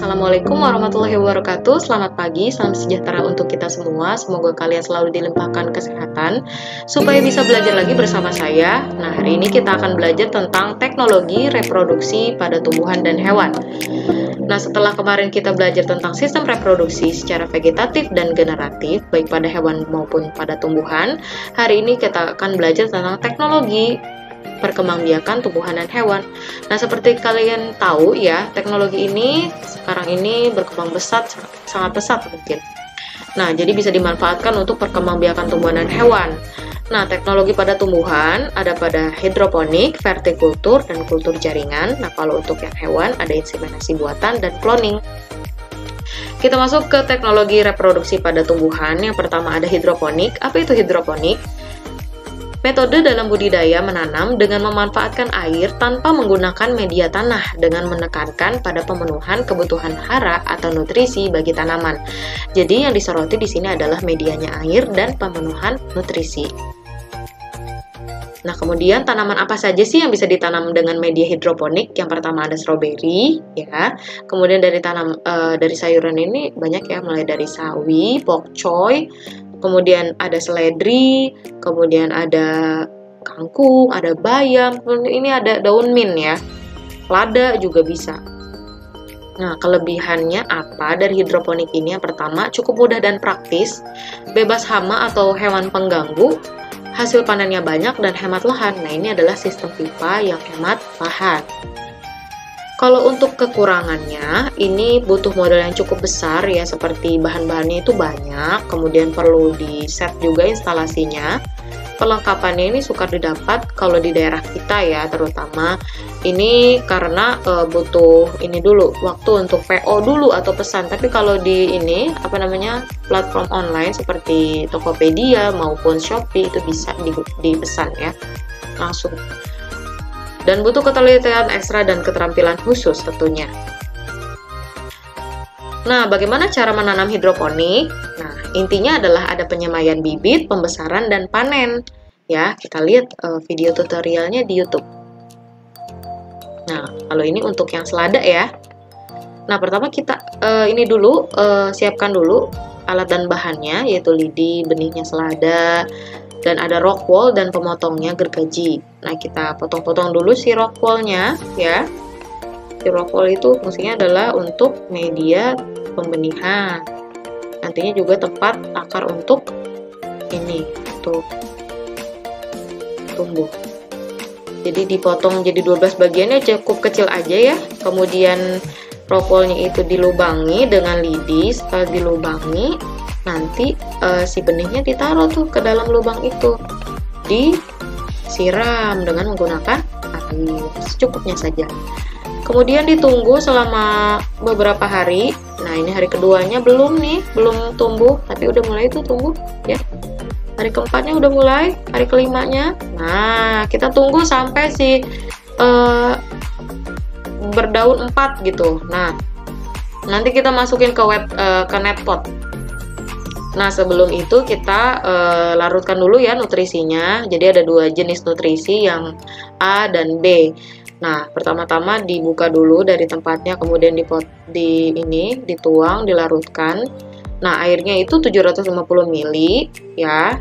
Assalamualaikum warahmatullahi wabarakatuh. Selamat pagi, salam sejahtera untuk kita semua. Semoga kalian selalu dilimpahkan kesehatan supaya bisa belajar lagi bersama saya. Nah, hari ini kita akan belajar tentang teknologi reproduksi pada tumbuhan dan hewan. Nah, setelah kemarin kita belajar tentang sistem reproduksi secara vegetatif dan generatif, baik pada hewan maupun pada tumbuhan, hari ini kita akan belajar tentang teknologi perkembangbiakan tumbuhan dan hewan. Nah, seperti kalian tahu ya, teknologi ini sekarang ini berkembang pesat, sangat pesat mungkin. Nah, jadi bisa dimanfaatkan untuk perkembangbiakan tumbuhan dan hewan. Nah, teknologi pada tumbuhan ada pada hidroponik, vertikultur, dan kultur jaringan. Nah, kalau untuk yang hewan ada inseminasi buatan dan cloning. Kita masuk ke teknologi reproduksi pada tumbuhan. Yang pertama ada hidroponik. Apa itu hidroponik? Metode dalam budidaya menanam dengan memanfaatkan air tanpa menggunakan media tanah dengan menekankan pada pemenuhan kebutuhan hara atau nutrisi bagi tanaman. Jadi yang disoroti di sini adalah medianya air dan pemenuhan nutrisi. Nah, kemudian tanaman apa saja sih yang bisa ditanam dengan media hidroponik? Yang pertama ada stroberi, ya. Kemudian dari sayuran ini banyak ya, mulai dari sawi, pokcoy. Kemudian ada seledri, kemudian ada kangkung, ada bayam, ini ada daun mint ya, lada juga bisa. Nah, kelebihannya apa dari hidroponik ini? Yang pertama, cukup mudah dan praktis, bebas hama atau hewan pengganggu, hasil panennya banyak dan hemat lahan. Nah, ini adalah sistem pipa yang hemat lahan. Kalau untuk kekurangannya, ini butuh modal yang cukup besar ya, seperti bahan-bahannya itu banyak, kemudian perlu di-set juga instalasinya. Perlengkapannya ini sukar didapat kalau di daerah kita ya, terutama ini karena butuh ini dulu, waktu untuk PO dulu atau pesan. Tapi kalau di ini, platform online seperti Tokopedia maupun Shopee itu bisa dipesan ya, langsung. Dan butuh ketelitian ekstra dan keterampilan khusus tentunya. Nah, bagaimana cara menanam hidroponik? Nah, intinya adalah ada penyemaian bibit, pembesaran, dan panen. Ya, kita lihat video tutorialnya di YouTube. Nah, kalau ini untuk yang selada ya. Nah, pertama kita siapkan dulu alat dan bahannya, yaitu lidi, benihnya selada, dan ada rock wool dan pemotongnya gergaji. Nah, kita potong-potong dulu si rock wool-nya ya. Si rock wool itu fungsinya adalah untuk media pembenihan. Nantinya juga tempat akar untuk ini, untuk tumbuh. Jadi dipotong jadi 12 bagiannya, cukup kecil aja ya. Kemudian rock wool-nya itu dilubangi dengan lidi. Setelah dilubangi, nanti si benihnya ditaruh tuh ke dalam lubang itu, disiram dengan menggunakan air secukupnya saja. Kemudian ditunggu selama beberapa hari. Nah, ini hari keduanya belum tumbuh, tapi udah mulai tuh tumbuh ya. Hari keempatnya udah mulai, hari kelimanya. Nah, kita tunggu sampai si berdaun 4 gitu. Nah, nanti kita masukin ke netpot. Nah, sebelum itu kita larutkan dulu ya nutrisinya. Jadi ada 2 jenis nutrisi, yang A dan B. Nah, pertama-tama dibuka dulu dari tempatnya, kemudian dituang, dilarutkan. Nah, airnya itu 750 ml ya.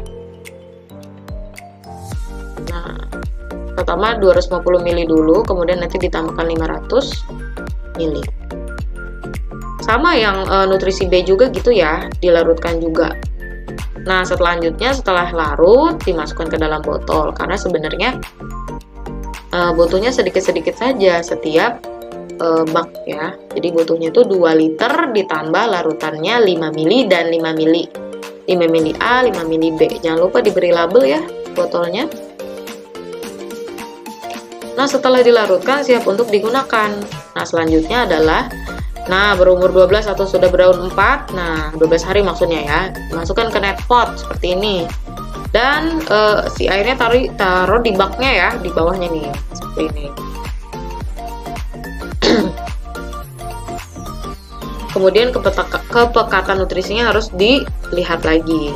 Nah, pertama 250 ml dulu, kemudian nanti ditambahkan 500 ml. Sama yang nutrisi B juga gitu ya, dilarutkan juga. Nah, setelah larut, dimasukkan ke dalam botol, karena sebenarnya butuhnya sedikit-sedikit saja setiap bak ya. Jadi butuhnya itu 2 liter ditambah larutannya 5 ml dan 5 ml. 5 ml A, 5 ml B. Jangan lupa diberi label ya botolnya. Nah, setelah dilarutkan siap untuk digunakan. Nah, selanjutnya adalah berumur 12 atau sudah berdaun 4, 12 hari maksudnya ya, masukkan ke netpot seperti ini. Dan si airnya taruh di baknya ya, di bawahnya nih, seperti ini. Kemudian kepekatan nutrisinya harus dilihat lagi.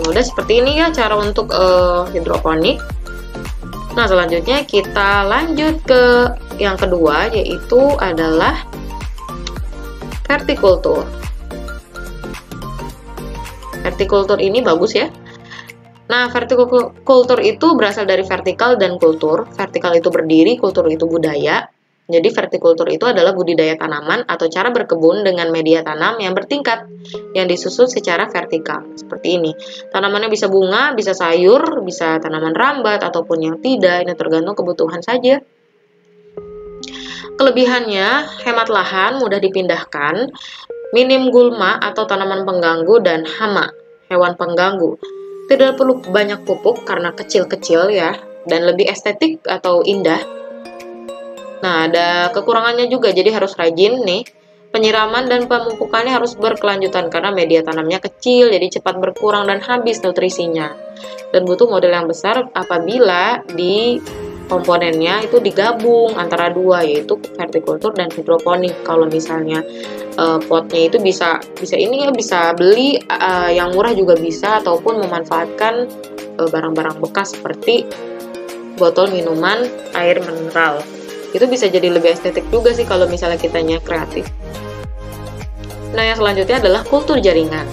Udah seperti ini ya cara untuk hidroponik. Nah, selanjutnya kita lanjut ke yang kedua, yaitu adalah vertikultur. Vertikultur ini bagus ya. Nah, vertikultur itu berasal dari vertikal dan kultur. Vertikal itu berdiri, kultur itu budaya. Jadi vertikultur itu adalah budidaya tanaman atau cara berkebun dengan media tanam yang bertingkat, yang disusun secara vertikal. Seperti ini. Tanamannya bisa bunga, bisa sayur, bisa tanaman rambat, ataupun yang tidak. Ini tergantung kebutuhan saja. Kelebihannya, hemat lahan, mudah dipindahkan, minim gulma atau tanaman pengganggu, dan hama, hewan pengganggu. Tidak perlu banyak pupuk karena kecil-kecil ya, dan lebih estetik atau indah. Nah, ada kekurangannya juga, jadi harus rajin nih. Penyiraman dan pemupukannya harus berkelanjutan karena media tanamnya kecil, jadi cepat berkurang dan habis nutrisinya. Dan butuh model yang besar apabila di komponennya itu digabung antara dua, yaitu vertikultur dan hidroponik. Kalau misalnya potnya itu bisa ini ya, bisa beli yang murah juga bisa, ataupun memanfaatkan barang-barang bekas seperti botol minuman air mineral. Itu bisa jadi lebih estetik juga sih kalau misalnya kitanya kreatif. Nah, yang selanjutnya adalah kultur jaringan.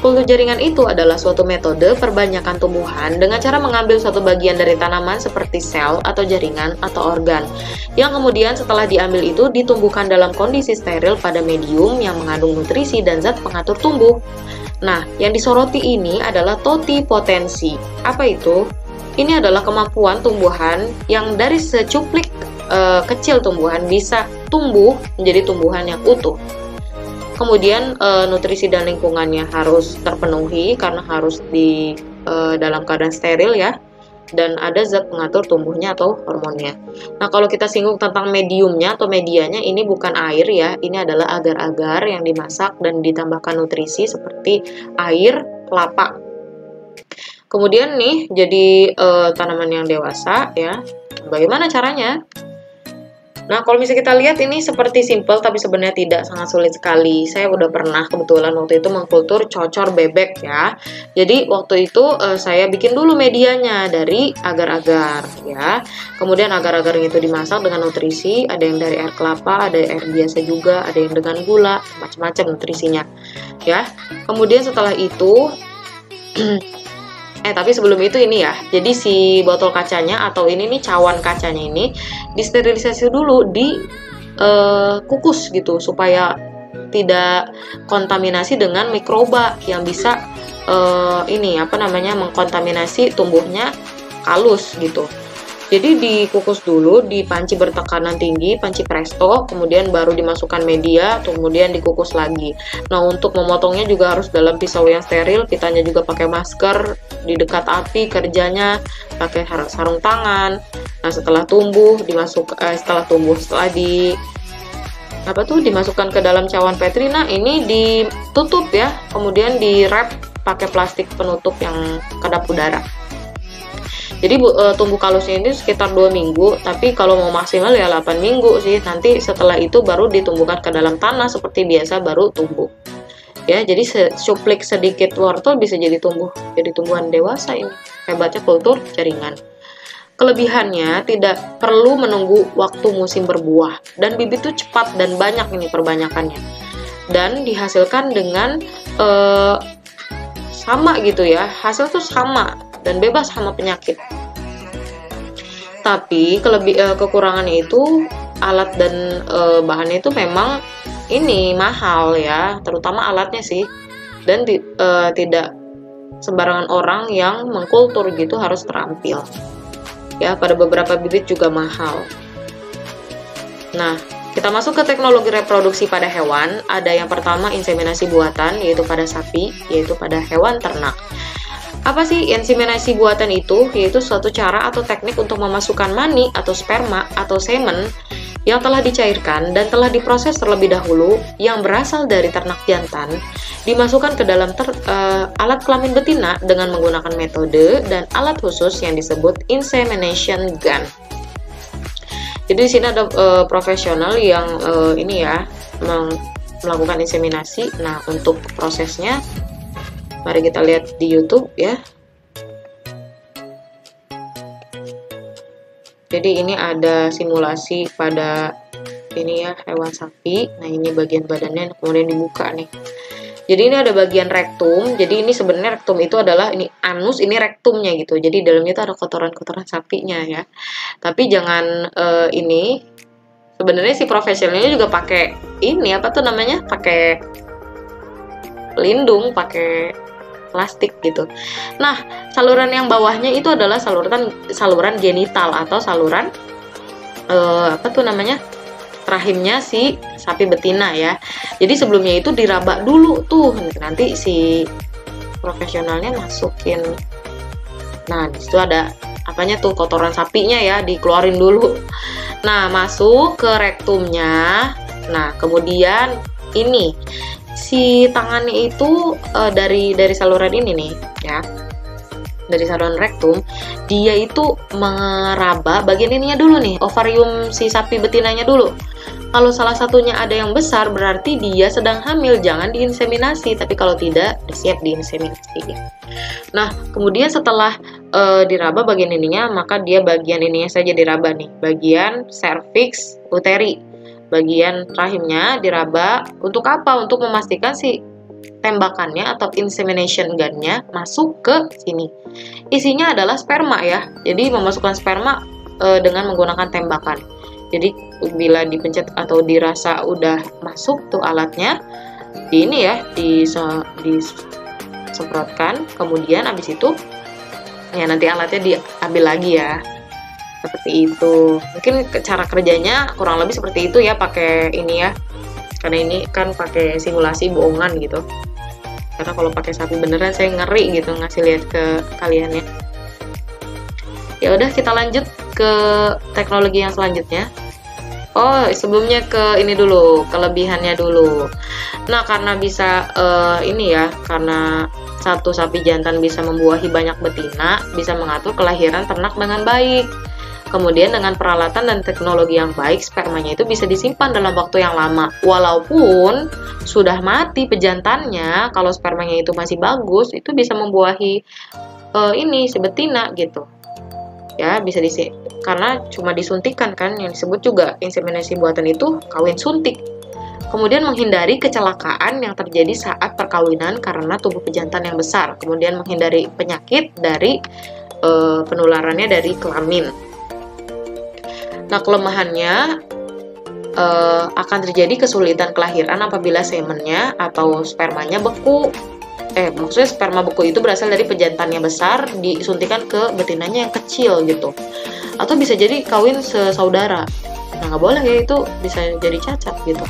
Kultur jaringan itu adalah suatu metode perbanyakan tumbuhan dengan cara mengambil suatu bagian dari tanaman seperti sel atau jaringan atau organ, yang kemudian setelah diambil itu ditumbuhkan dalam kondisi steril pada medium yang mengandung nutrisi dan zat pengatur tumbuh. Nah, yang disoroti ini adalah totipotensi. Apa itu? Ini adalah kemampuan tumbuhan yang dari secuplik kecil tumbuhan bisa tumbuh menjadi tumbuhan yang utuh. Kemudian nutrisi dan lingkungannya harus terpenuhi karena harus di dalam keadaan steril ya, dan ada zat pengatur tumbuhnya atau hormonnya. Nah, kalau kita singgung tentang mediumnya atau medianya, ini bukan air ya, ini adalah agar-agar yang dimasak dan ditambahkan nutrisi seperti air, kelapa. Kemudian nih jadi tanaman yang dewasa ya. Bagaimana caranya? Nah, kalau misalnya kita lihat ini seperti simple, tapi sebenarnya tidak, sangat sulit sekali. Saya udah pernah kebetulan waktu itu mengkultur cocor bebek ya. Jadi waktu itu saya bikin dulu medianya dari agar-agar ya. Kemudian agar-agar itu dimasak dengan nutrisi, ada yang dari air kelapa, ada air biasa juga, ada yang dengan gula, macam-macam nutrisinya ya. Kemudian setelah itu tapi sebelum itu ini ya, jadi si botol kacanya atau ini nih cawan kacanya ini disterilisasi dulu, kukus gitu supaya tidak kontaminasi dengan mikroba yang bisa mengkontaminasi tumbuhnya kalus gitu. Jadi dikukus dulu di panci bertekanan tinggi, panci presto, kemudian baru dimasukkan media, kemudian dikukus lagi. Nah, untuk memotongnya juga harus dalam pisau yang steril, kitanya juga pakai masker, di dekat api kerjanya, pakai sarung tangan. Nah, setelah dimasukkan ke dalam cawan petri, nah ini ditutup ya, kemudian di wrap pakai plastik penutup yang kedap udara. Jadi tumbuh kalusnya ini sekitar 2 minggu, tapi kalau mau maksimal ya 8 minggu sih. Nanti setelah itu baru ditumbuhkan ke dalam tanah seperti biasa, baru tumbuh. Ya, jadi secuplik sedikit wortel bisa jadi tumbuhan dewasa ini. Hebatnya kultur jaringan. Kelebihannya tidak perlu menunggu waktu musim berbuah, dan bibit itu cepat dan banyak ini perbanyakannya. Dan dihasilkan dengan sama gitu ya, hasil tuh sama dan bebas hama penyakit. Tapi kekurangannya itu alat dan bahannya itu memang ini mahal ya, terutama alatnya sih. Dan tidak sembarangan orang yang mengkultur gitu harus terampil. Ya, pada beberapa bibit juga mahal. Nah, kita masuk ke teknologi reproduksi pada hewan. Ada yang pertama inseminasi buatan, yaitu pada sapi, yaitu pada hewan ternak. Apa sih inseminasi buatan itu? Yaitu suatu cara atau teknik untuk memasukkan mani atau sperma atau semen yang telah dicairkan dan telah diproses terlebih dahulu yang berasal dari ternak jantan dimasukkan ke dalam alat kelamin betina dengan menggunakan metode dan alat khusus yang disebut insemination gun. Jadi di sini ada profesional yang melakukan inseminasi. Nah, untuk prosesnya mari kita lihat di YouTube ya. Jadi ini ada simulasi pada ini ya hewan sapi. Nah ini bagian badannya kemudian dibuka nih. Jadi ini ada bagian rektum. Jadi ini sebenarnya rektum itu adalah ini anus, ini rektumnya gitu. Jadi dalamnya itu ada kotoran-kotoran sapinya ya. Tapi jangan ini. Sebenarnya si profesionalnya juga pakai ini apa tuh namanya? Pakai pelindung, pakai plastik gitu. Nah, saluran yang bawahnya itu adalah saluran genital atau saluran apa tuh namanya? Rahimnya si sapi betina ya. Jadi sebelumnya itu diraba dulu tuh, nanti si profesionalnya masukin. Nah disitu ada apanya tuh, kotoran sapinya ya, dikeluarin dulu. Nah masuk ke rektumnya. Nah kemudian ini si tangannya itu dari saluran ini nih ya, dari saluran rektum, dia itu meraba bagian ininya dulu nih, ovarium si sapi betinanya dulu. Kalau salah satunya ada yang besar, berarti dia sedang hamil, jangan diinseminasi. Tapi kalau tidak, siap diinseminasi. Nah, kemudian setelah diraba bagian ininya, maka dia bagian ininya saja diraba nih, bagian cervix uteri, bagian rahimnya diraba. Untuk apa? Untuk memastikan si tembakannya atau insemination gunnya masuk ke sini. Isinya adalah sperma ya. Jadi memasukkan sperma dengan menggunakan tembakan. Jadi bila dipencet atau dirasa udah masuk tuh alatnya, ini ya disemprotkan. Kemudian habis itu ya nanti alatnya diambil lagi ya. Seperti itu. Mungkin cara kerjanya kurang lebih seperti itu ya, pakai ini ya. Karena ini kan pakai simulasi bohongan gitu. Karena kalau pakai sapi beneran saya ngeri gitu ngasih lihat ke kalian ya. Ya udah kita lanjut ke teknologi yang selanjutnya. Oh, sebelumnya ke ini dulu, kelebihannya dulu. Nah, karena bisa ini ya, karena satu sapi jantan bisa membuahi banyak betina, bisa mengatur kelahiran ternak dengan baik. Kemudian dengan peralatan dan teknologi yang baik, spermanya itu bisa disimpan dalam waktu yang lama. Walaupun sudah mati pejantannya, kalau spermanya itu masih bagus, itu bisa membuahi ini si betina gitu. Ya, bisa karena cuma disuntikan kan, yang disebut juga inseminasi buatan itu kawin suntik. Kemudian menghindari kecelakaan yang terjadi saat perkawinan karena tubuh pejantan yang besar. Kemudian menghindari penyakit dari penularannya dari kelamin. Nah, kelemahannya akan terjadi kesulitan kelahiran apabila semennya atau spermanya beku. Maksudnya sperma beku itu berasal dari pejantannya besar disuntikan ke betinanya yang kecil gitu. Atau bisa jadi kawin sesaudara. Nah, nggak boleh ya, itu bisa jadi cacat gitu.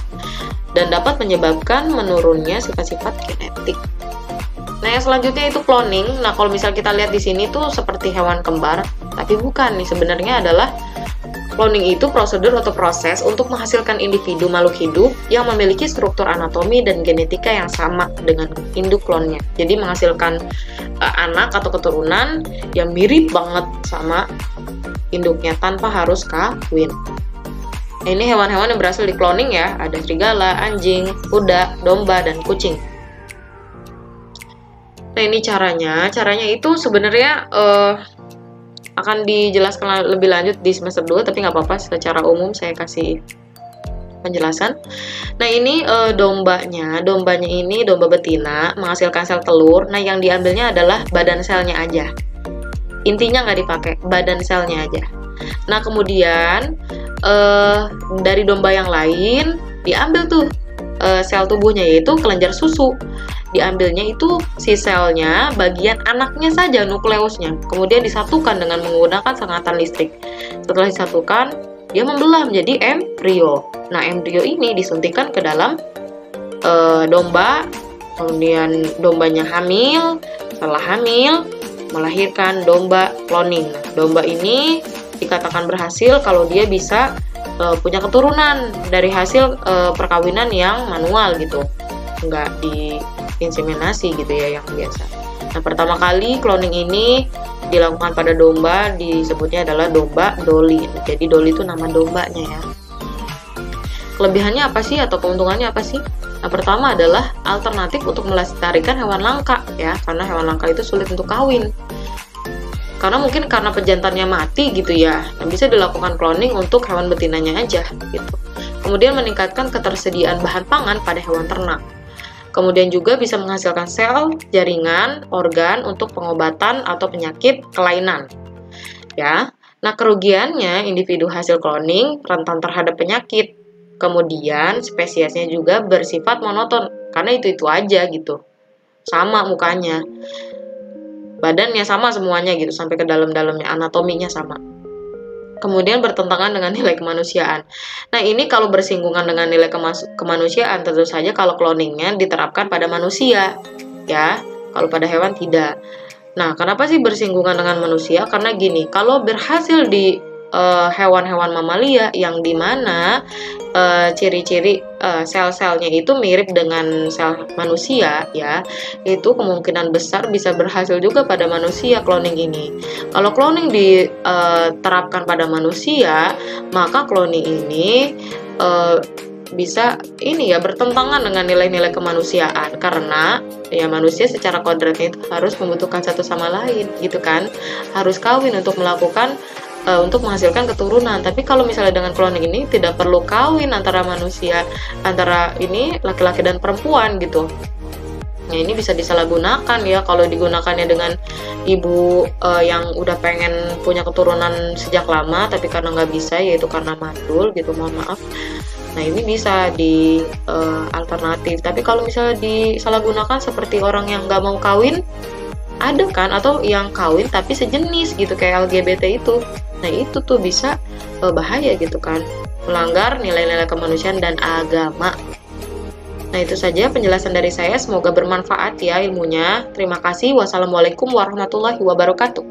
Dan dapat menyebabkan menurunnya sifat-sifat genetik. Nah, yang selanjutnya itu cloning. Nah, kalau misal kita lihat di sini tuh seperti hewan kembar, tapi bukan nih, sebenarnya adalah cloning itu prosedur atau proses untuk menghasilkan individu makhluk hidup yang memiliki struktur anatomi dan genetika yang sama dengan induk klonnya. Jadi menghasilkan anak atau keturunan yang mirip banget sama induknya tanpa harus kawin. Nah, ini hewan-hewan yang berhasil di cloning ya, ada serigala, anjing, kuda, domba, dan kucing. Nah, ini caranya itu sebenarnya akan dijelaskan lebih lanjut di semester 2, tapi nggak apa-apa, secara umum saya kasih penjelasan. Nah, ini dombanya ini domba betina menghasilkan sel telur. Nah, yang diambilnya adalah badan selnya aja. Intinya nggak dipakai, badan selnya aja. Nah, kemudian dari domba yang lain diambil tuh sel tubuhnya, yaitu kelenjar susu. Diambilnya itu si selnya bagian anaknya saja, nukleusnya. Kemudian disatukan dengan menggunakan sengatan listrik. Setelah disatukan, dia membelah menjadi embrio. Nah, embrio ini disuntikan ke dalam domba. Kemudian dombanya hamil. Setelah hamil, melahirkan domba cloning. Nah, domba ini dikatakan berhasil kalau dia bisa punya keturunan dari hasil perkawinan yang manual gitu, nggak diinseminasi gitu ya yang biasa. Nah, pertama kali cloning ini dilakukan pada domba, disebutnya adalah domba Dolly. Jadi Dolly itu nama dombanya ya. Kelebihannya apa sih atau keuntungannya apa sih? Nah, pertama adalah alternatif untuk melestarikan hewan langka ya, karena hewan langka itu sulit untuk kawin. Karena mungkin karena pejantannya mati gitu ya, nah bisa dilakukan cloning untuk hewan betinanya aja gitu. Kemudian meningkatkan ketersediaan bahan pangan pada hewan ternak. Kemudian juga bisa menghasilkan sel, jaringan, organ untuk pengobatan atau penyakit kelainan. Ya. Nah, kerugiannya individu hasil cloning rentan terhadap penyakit. Kemudian spesiesnya juga bersifat monoton karena itu aja gitu. Sama mukanya. Badannya sama semuanya gitu sampai ke dalam-dalamnya, anatominya sama. Kemudian bertentangan dengan nilai kemanusiaan. Nah, ini kalau bersinggungan dengan nilai kemanusiaan, tentu saja kalau cloningnya diterapkan pada manusia, ya. Kalau pada hewan tidak. Nah, kenapa sih bersinggungan dengan manusia? Karena gini, kalau berhasil di hewan-hewan mamalia yang dimana ciri-ciri sel-selnya itu mirip dengan sel manusia, ya, itu kemungkinan besar bisa berhasil juga pada manusia cloning ini. Kalau cloning diterapkan pada manusia, maka cloning ini bisa bertentangan dengan nilai-nilai kemanusiaan, karena ya manusia secara kodratnya itu harus membutuhkan satu sama lain gitu kan, harus kawin untuk untuk menghasilkan keturunan. Tapi kalau misalnya dengan cloning ini tidak perlu kawin antara manusia, antara ini laki-laki dan perempuan gitu. Nah, ini bisa disalahgunakan ya kalau digunakannya dengan ibu yang udah pengen punya keturunan sejak lama tapi karena nggak bisa, yaitu karena mandul gitu, mohon maaf. Nah, ini bisa di alternatif. Tapi kalau misalnya disalahgunakan seperti orang yang nggak mau kawin, ada kan, atau yang kawin tapi sejenis gitu kayak LGBT itu. Nah, itu tuh bisa bahaya gitu kan, melanggar nilai-nilai kemanusiaan dan agama. Nah, itu saja penjelasan dari saya, semoga bermanfaat ya ilmunya. Terima kasih. Wassalamualaikum warahmatullahi wabarakatuh.